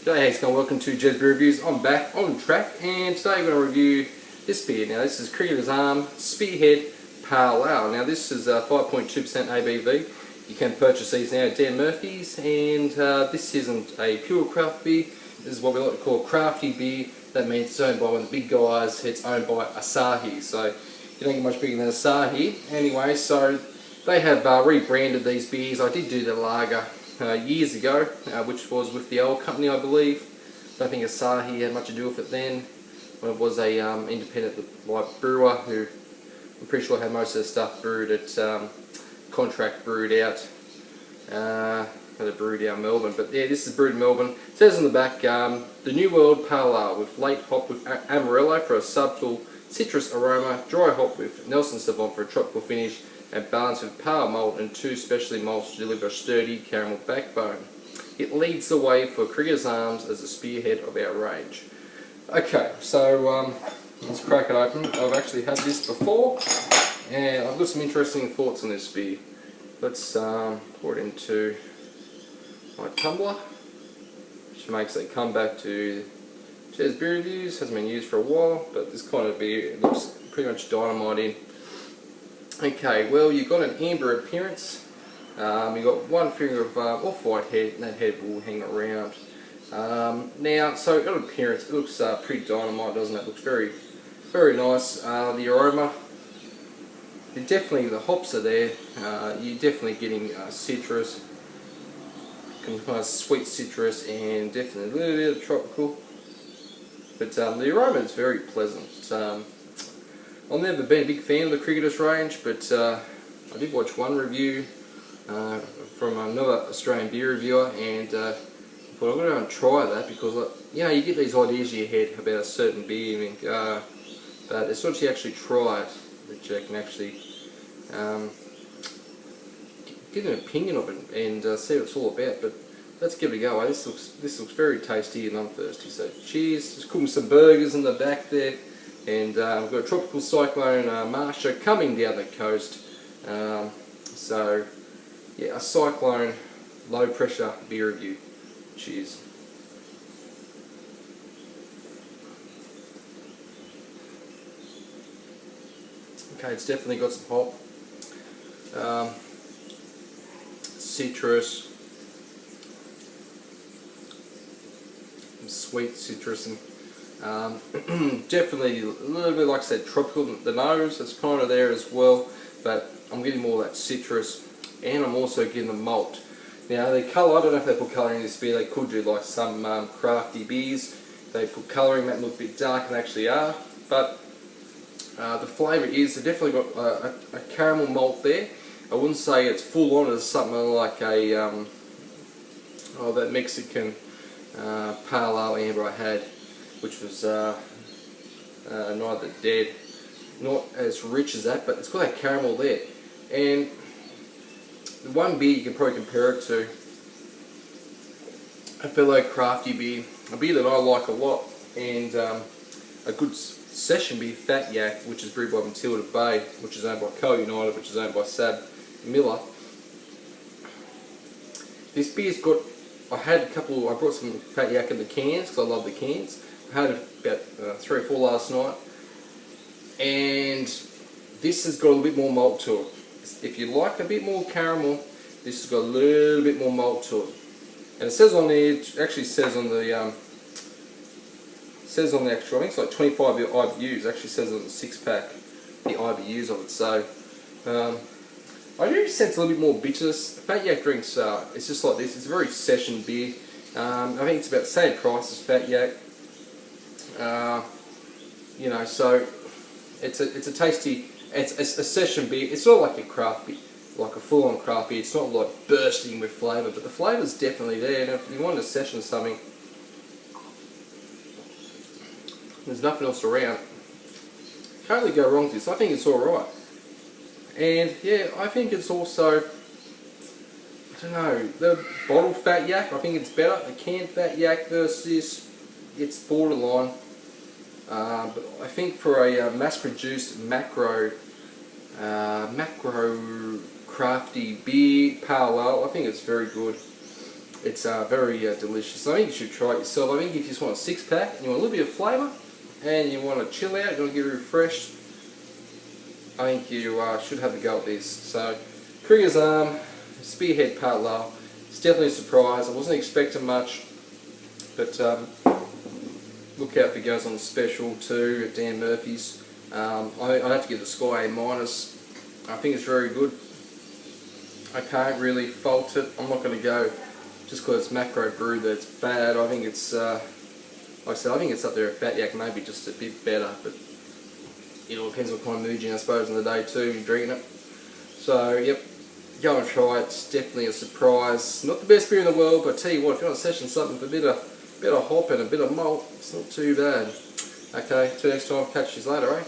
G'day, how's it going? Welcome to Jez Beer Reviews. I'm back on track, and today I'm going to review this beer. Now this is Cricketer's Arm Spearhead Pale Ale. Now this is 5.2% ABV. You can purchase these now at Dan Murphy's, and this isn't a pure craft beer. This is what we like to call a crafty beer. That means it's owned by one of the big guys. It's owned by Asahi, so you don't get much bigger than Asahi. Anyway, so they have rebranded these beers. I did do the lager years ago, which was with the old company, I believe. Don't think Asahi had much to do with it then, when it was a independent like brewer who I'm pretty sure had most of the stuff brewed at contract brewed out. Had it brewed out in Melbourne, but yeah, this is brewed in Melbourne. It says on the back, the New World Pale Ale with late hop with Amarillo for a subtle citrus aroma, dry hop with Nelson Sauvin for a tropical finish, and balanced with power malt and two specialty malts to deliver a sturdy caramel backbone. It leads the way for Cricketer's Arms as a spearhead of our range. Okay, so let's crack it open. I've actually had this before, and I've got some interesting thoughts on this beer. Let's pour it into my tumbler, which makes it come back to Jez Beer Reviews. Hasn't been used for a while, but this kind of beer looks pretty much dynamite in. Okay, well, you've got an amber appearance. You've got one finger of off-white head, and that head will hang around. Now, so got an appearance. It looks pretty dynamite, doesn't it? It looks very, very nice. The aroma, the hops are there. You're definitely getting citrus, kind of sweet citrus, and definitely a little bit of tropical. But the aroma is very pleasant. I've never been a big fan of the Cricketer's range, but I did watch one review from another Australian beer reviewer, and I thought I'm going to go and try that, because you know, you get these ideas in your head about a certain beer, and but it's once you actually try it that you can actually get an opinion of it and see what it's all about. But let's give it a go. This looks very tasty, and I'm thirsty. So cheers! Just cooking some burgers in the back there. And we've got a tropical cyclone Marsha coming down the coast. So yeah, a cyclone low pressure beer review. Cheers. Okay, it's definitely got some hop, citrus, some sweet citrus, and definitely a little bit, like I said, tropical. The nose is kind of there as well, but I'm getting more of that citrus, and I'm also getting the malt. Now the colour, I don't know if they put colour in this beer. They could do like some crafty beers. They put colouring that look a bit darker than they actually are, but the flavour is, they definitely got a caramel malt there. I wouldn't say it's full on as something like a that Mexican pale ale amber I had, which was neither dead, not as rich as that, but it's got that caramel there. And the one beer you can probably compare it to, a fellow crafty beer, a beer that I like a lot, and a good session beer, Fat Yak, which is brewed by Matilda Bay, which is owned by Co United, which is owned by Sab Miller. This beer's got, I brought some Fat Yak in the cans, because I love the cans. I had about 3 or 4 last night, and this has got a little bit more malt to it. If you like a bit more caramel, this has got a little bit more malt to it. And it says on there, it actually says on the actual, I think it's like 25 IBUs. It actually says on the 6-pack the IBUs of it. So I do sense a little bit more bitterness. Fat Yak drinks, it's just like this. It's a very session beer. I think it's about the same price as Fat Yak. You know, so it's a tasty, it's a session beer. It's not like a craft beer, like a full-on craft beer. It's not like bursting with flavour, but the flavour's definitely there. And if you want to session something, there's nothing else around. Can't really go wrong with this. I think it's alright. And yeah, I think it's also, I don't know, the bottle Fat Yak, I think it's better. The canned Fat Yak versus this, it's borderline. But I think for a mass-produced macro crafty beer pale ale, I think it's very good. It's very delicious. I think you should try it yourself. I think if you just want a 6-pack and you want a little bit of flavour and you want to chill out, you want to get refreshed, I think you should have a go at this. So, Krieger's Arm, Spearhead Pale Ale. It's definitely a surprise. I wasn't expecting much, but look out if it goes on special too at Dan Murphy's. I have to give the Sky A-. I think it's very good. I can't really fault it. I'm not going to go just because it's macro brew that it's bad. I think it's, like I said, I think it's up there at Fat Yak, maybe just a bit better, but it all depends what kind of mood you're in, I suppose, in the day too, you're drinking it. So, yep, go and try it. It's definitely a surprise. Not the best beer in the world, but I tell you what, if you want to session something with a bit of hop and a bit of malt, it's not too bad. Okay, till next time, catch you later, eh?